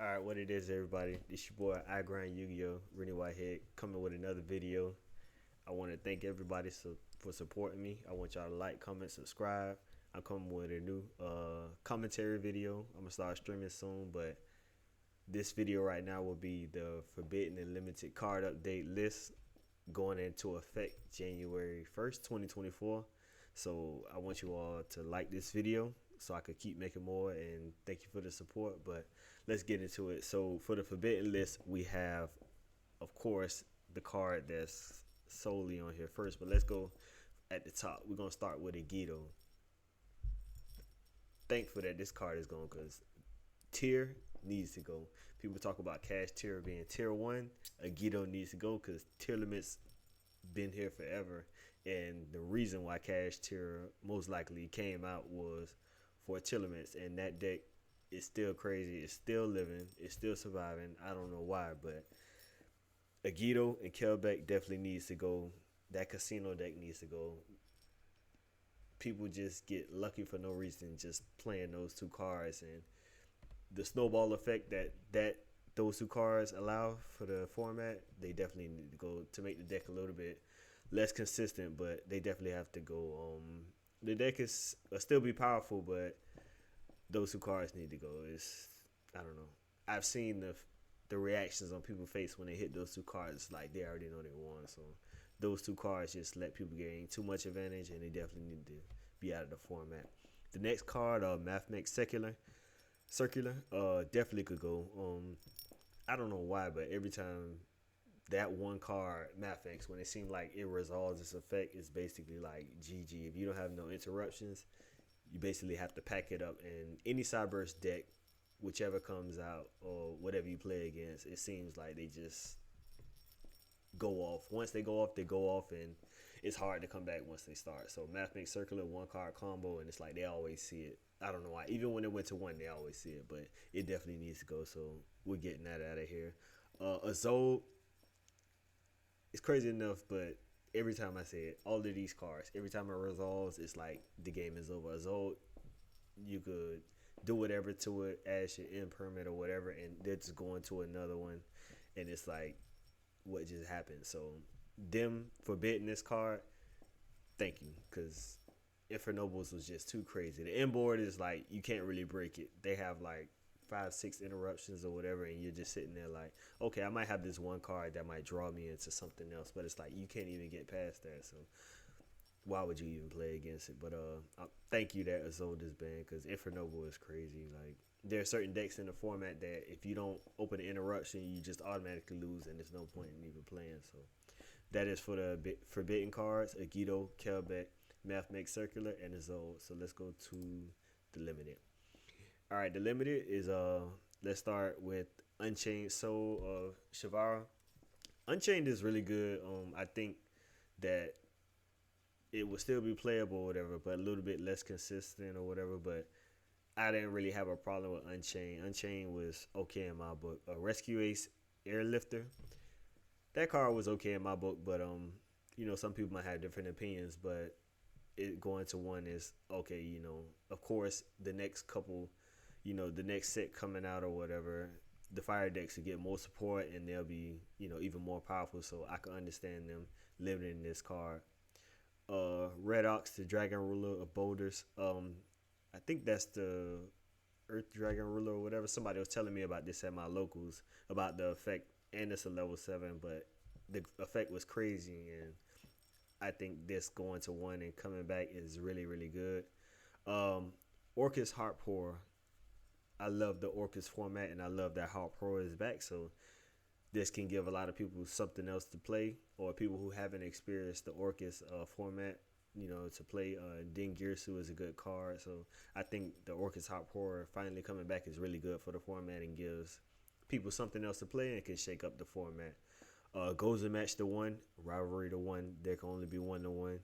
All right, what it is, everybody? This your boy I grind Yugioh, Rennie Whitehead, coming with another video. I want to thank everybody for supporting me. I want y'all to like, comment, subscribe. I'm coming with a new commentary video. I'm gonna start streaming soon, but this video right now will be the forbidden and limited card update list going into effect January 1st, 2024. So I want you all to like this video so I could keep making more, and thank you for the support. But let's get into it. So for the forbidden list, we have, of course, the card that's solely on here first, but let's go at the top. We're gonna start with a Yugioh. Thankful that this card is going, because tier needs to go. People talk about cash tier being tier 1. A Yugioh needs to go because tier limits been here forever, and the reason why cash tier most likely came out was for tier limits, and that deck is still crazy. It's still living. It's still surviving. I don't know why, but Yugioh and Kelbeck definitely needs to go. That casino deck needs to go. People just get lucky for no reason just playing those two cards, and the snowball effect that those two cards allow for the format, they definitely need to go to make the deck a little bit less consistent. But they definitely have to go. The deck is still be powerful, but those two cards need to go. It's, I don't know. I've seen the reactions on people's face when they hit those two cards, like they already know they won. So those two cards just let people gain too much advantage, and they definitely need to be out of the format. The next card, Mathematics Circular, definitely could go. I don't know why, but every time that one card, Mathematics, when it seemed like it resolves its effect, it's basically like GG. If you don't have no interruptions, you basically have to pack it up. And any Cyberse deck, whichever comes out or whatever you play against, it seems like they just go off. Once they go off, and it's hard to come back once they start. So Mathematics Circular, one card combo, and it's like they always see it. I don't know why. Even when it went to one, they always see it, but it definitely needs to go. So we're getting that out of here. Azul, it's crazy enough, but every time I say it, all of these cards, every time it resolves, it's like the game is over. Azul, you could do whatever to it, add your impermanent or whatever, and they're just going to another one, and it's like, what just happened? So them forbidding this card, thank you, because Infernobles was just too crazy. The inboard is like, you can't really break it. They have like 5-6 interruptions or whatever, and you're just sitting there like, okay, I might have this one card that might draw me into something else, but it's like you can't even get past that. So why would you even play against it? But thank you that Azul is banned, because Infernoble is crazy. Like, there are certain decks in the format that if you don't open the interruption, you just automatically lose, and there's no point in even playing. So that is for the forbidden cards: Yugioh, Kelbeck, Mathematics Circular, and Azul. So let's go to the limited. All right, the limited is let's start with Unchained Soul of Shavara. Unchained is really good. I think that it will still be playable or whatever, but a little bit less consistent or whatever. But I didn't really have a problem with Unchained. Unchained was okay in my book. Rescue Ace Airlifter, that card was okay in my book, but some people might have different opinions. But it going to one is okay. Of course, the next couple, the next set coming out or whatever, the fire decks will get more support, and they'll be even more powerful. So I can understand them limiting this card. Red Ox, the Dragon Ruler of Boulders. I think that's the Earth Dragon Ruler or whatever. Somebody was telling me about this at my locals about the effect, and it's a level 7, but the effect was crazy, and I think this going to one and coming back is really, really good. Orcus Heart Pour. I love the Orcus format, and I love that Heart Pour is back. So this can give a lot of people something else to play, or people who haven't experienced the Orcus format, to play. Din Girsu is a good card. So I think the Orcus Heart Pour finally coming back is really good for the format, and gives people something else to play, and can shake up the format. Goes and match to 1, rivalry to 1. There can only be 1 to 1.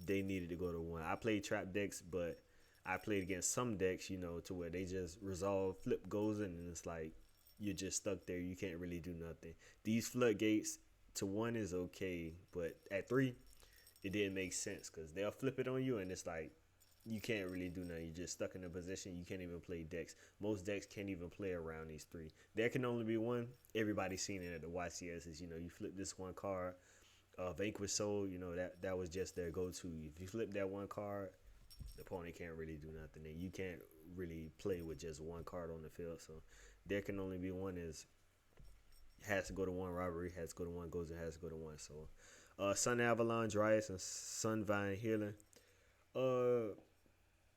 They needed to go to 1. I played trap decks, but I played against some decks, to where they just resolve flip goes in, and it's like you're just stuck there. You can't really do nothing. These floodgates to 1 is okay, but at 3, it didn't make sense, because they'll flip it on you, and it's like you can't really do nothing. You're just stuck in a position. You can't even play decks. Most decks can't even play around these three. There can only be one. Everybody's seen it at the YCS. Is you flip this one card. Vanquish Soul. That was just their go-to. If you flip that one card, the opponent can't really do nothing, and you can't really play with just one card on the field. So there can only be one. Is has to go to one. Robbery has to go to one. Goes and has to go to one. So Sun Avalon, Dryas, and Sunvine Healer. Uh,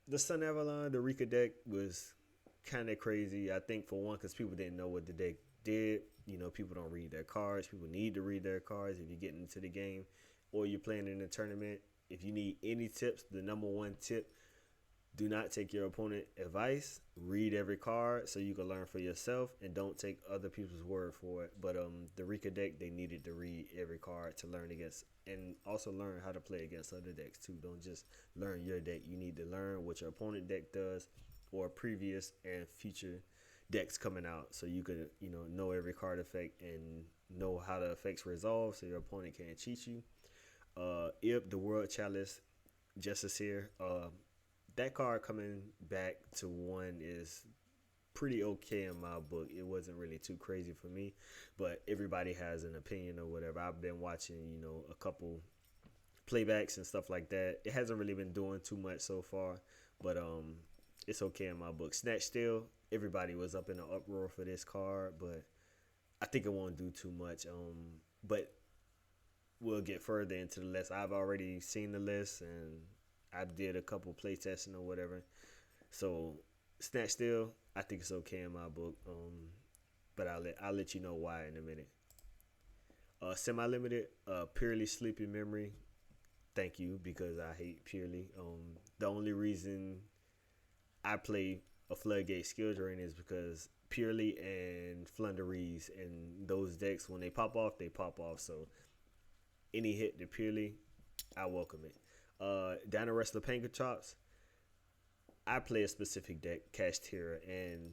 the Sun Avalon, the Rika deck was kind of crazy. I think for one, because people didn't know what the deck did. People don't read their cards. People need to read their cards if you get into the game or you're playing in a tournament. If you need any tips, the number one tip: do not take your opponent advice. Read every card so you can learn for yourself, and don't take other people's word for it. But the Rika deck, they needed to read every card to learn against, and also learn how to play against other decks too. Don't just learn your deck. You need to learn what your opponent deck does, or previous and future decks coming out, so you could know every card effect and know how the effects resolve, so your opponent can't cheat you. Ib, the World Chalice, Justice here. That card coming back to one is pretty okay in my book. It wasn't really too crazy for me, but everybody has an opinion or whatever. I've been watching, a couple playbacks and stuff like that. It hasn't really been doing too much so far, but it's okay in my book. Snatch Steal, everybody was up in an uproar for this card, but I think it won't do too much. But we'll get further into the list. I've already seen the list, and I did a couple play testing or whatever. So Snatch Steal, I think it's okay in my book. But I'll let you know why in a minute. Semi limited, purely sleepy memory. Thank you, because I hate purely. The only reason I play a Floodgate skill drain is because purely and Flunderies and those decks, when they pop off, they pop off. So any hit to purely, I welcome it. Dino Wrestler Panker Chops, I play a specific deck, Cash Terror, and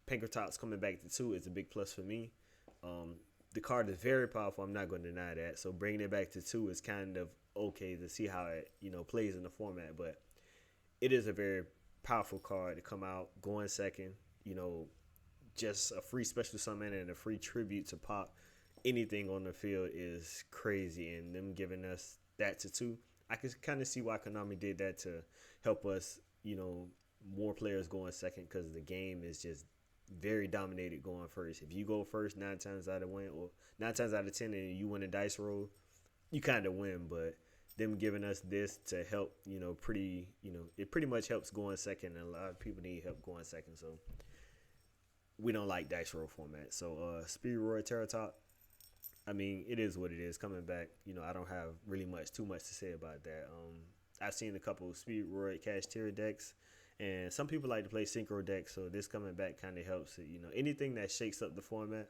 Panker Chops coming back to 2 is a big plus for me. The card is very powerful. I'm not going to deny that. So bringing it back to 2 is kind of okay to see how it plays in the format, but it is a very powerful card to come out going second. Just a free special summon and a free tribute to pop anything on the field is crazy, and them giving us that to 2, I can kind of see why Konami did that, to help us, more players going second, because the game is just very dominated going first. If you go first 9 times out of 10 and you win a dice roll, you kind of win. But them giving us this to help, it pretty much helps going second, and a lot of people need help going second, so we don't like dice roll format. So Speed Roy Terratop, I mean, it is what it is. Coming back, I don't have really too much to say about that. I've seen a couple of Speed Roy Cash Tier decks, and some people like to play Synchro decks, so this coming back kind of helps it. Anything that shakes up the format,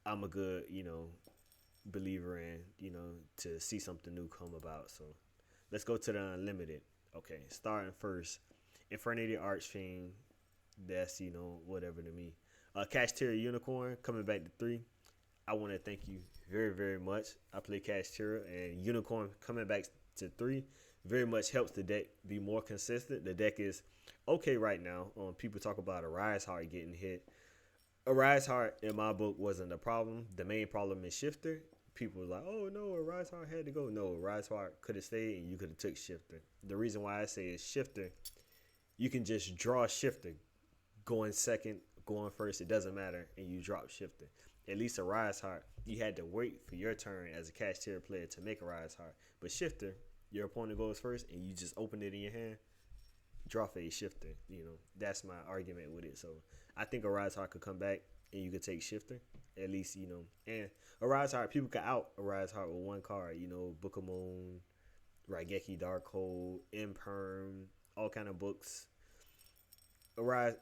I'm a good, believer in, to see something new come about. So let's go to the Unlimited. Okay, starting first, Infernity Archfiend, that's, whatever to me. Cash Tier Unicorn coming back to 3. I want to thank you very, very much. I play Cash Tier, and Unicorn coming back to 3 very much helps the deck be more consistent. The deck is okay right now. People talk about a Rise Heart getting hit. A Rise Heart, in my book, wasn't the problem. The main problem is Shifter. People were like, oh, no, a Rise Heart had to go. No, a Rise Heart could have stayed, and you could have took Shifter. The reason why I say is Shifter, you can just draw Shifter going second, going first. It doesn't matter, and you drop Shifter. At least a Rise Heart, you had to wait for your turn as a Cash Tier player to make a Rise Heart. But Shifter, your opponent goes first, and you just open it in your hand, draw phase Shifter. That's my argument with it. So I think a Rise Heart could come back, and you could take Shifter. At least, and a Rise Heart, people could out a Rise Heart with one card. Book of Moon, Raigeki Darkhold, Imperm, all kind of books. A Rise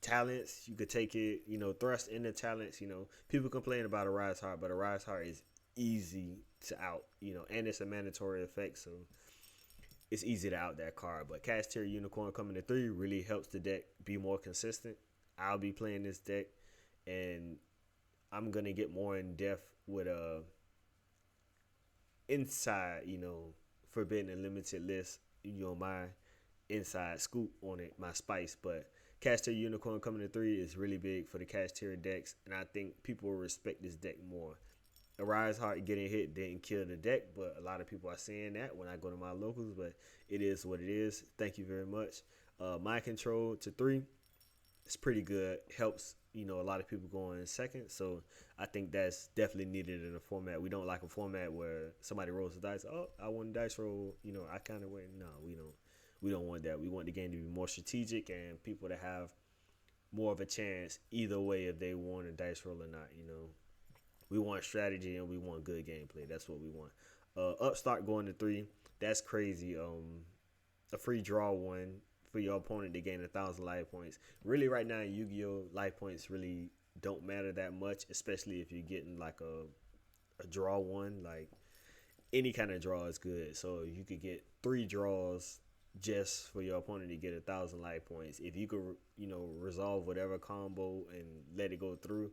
Talents, you could take it, thrust into talents. People complain about a Rise Heart, but a Rise Heart is easy to out, and it's a mandatory effect, so it's easy to out that card. But Cash Tier Unicorn coming to 3 really helps the deck be more consistent. I'll be playing this deck, and I'm gonna get more in depth with inside, Forbidden and Limited list my inside scoop on it, my spice. But Cash Tier Unicorn coming to 3 is really big for the Cash Tier decks, and I think people will respect this deck more. Arise Heart getting hit didn't kill the deck, but a lot of people are saying that when I go to my locals, but it is what it is. Thank you very much. Mind Control to 3, it's pretty good. Helps, a lot of people going second. So I think that's definitely needed in a format. We don't like a format where somebody rolls the dice. Oh, I won the dice roll. I kind of went. No, we don't. We don't want that. We want the game to be more strategic and people to have more of a chance either way if they want a dice roll or not. We want strategy and we want good gameplay. That's what we want. Upstart going to 3. That's crazy. A free draw one for your opponent to gain 1,000 life points. Really, right now in Yu-Gi-Oh, life points really don't matter that much, especially if you're getting like a draw one. Like any kind of draw is good. So you could get 3 draws just for your opponent to get 1,000 life points. If you could, resolve whatever combo and let it go through,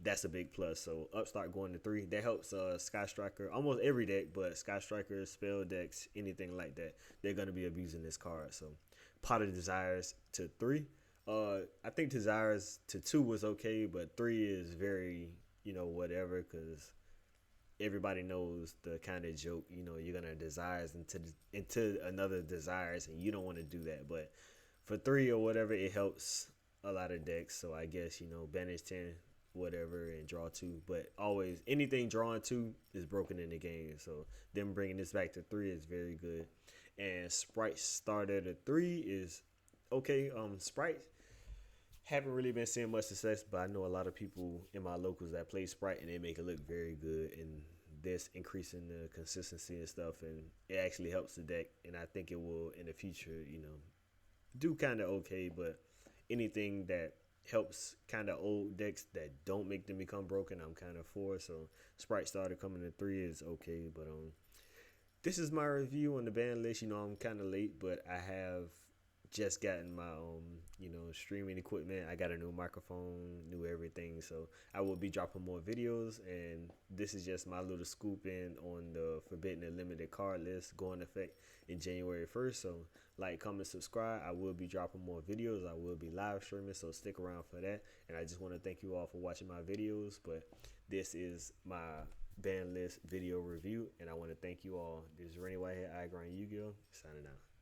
that's a big plus. So Upstart going to 3, that helps Sky Striker, almost every deck, but Sky Striker, spell decks, anything like that, they're going to be abusing this card. So Pot of Desires to 3. I think Desires to 2 was okay, but 3 is very, whatever, because everybody knows the kind of joke, you're going to desires into another desires, and you don't want to do that. But for 3 or whatever, it helps a lot of decks. So I guess, banish 10, whatever, and draw 2. But always, anything drawing 2 is broken in the game. So them bringing this back to 3 is very good. And Sprite started at 3 is okay. Sprite haven't really been seeing much success, but I know a lot of people in my locals that play Sprite and they make it look very good. And this increasing the consistency and stuff, and it actually helps the deck. And I think it will in the future, do kind of okay. But anything that helps kind of old decks that don't make them become broken, I'm kind of for. So Sprite started coming to 3 is okay. But this is my review on the ban list. I'm kind of late, but I have just gotten my streaming equipment. I got a new microphone, new everything. So I will be dropping more videos, and this is just my little scoop in on the Forbidden and Limited card list going effect in January 1st. So like, comment, subscribe. I will be dropping more videos. I will be live streaming, so stick around for that. And I just want to thank you all for watching my videos. But this is my ban list video review, and I want to thank you all. This is Rennie Whitehead, I grind Yu-Gi-Oh, signing out.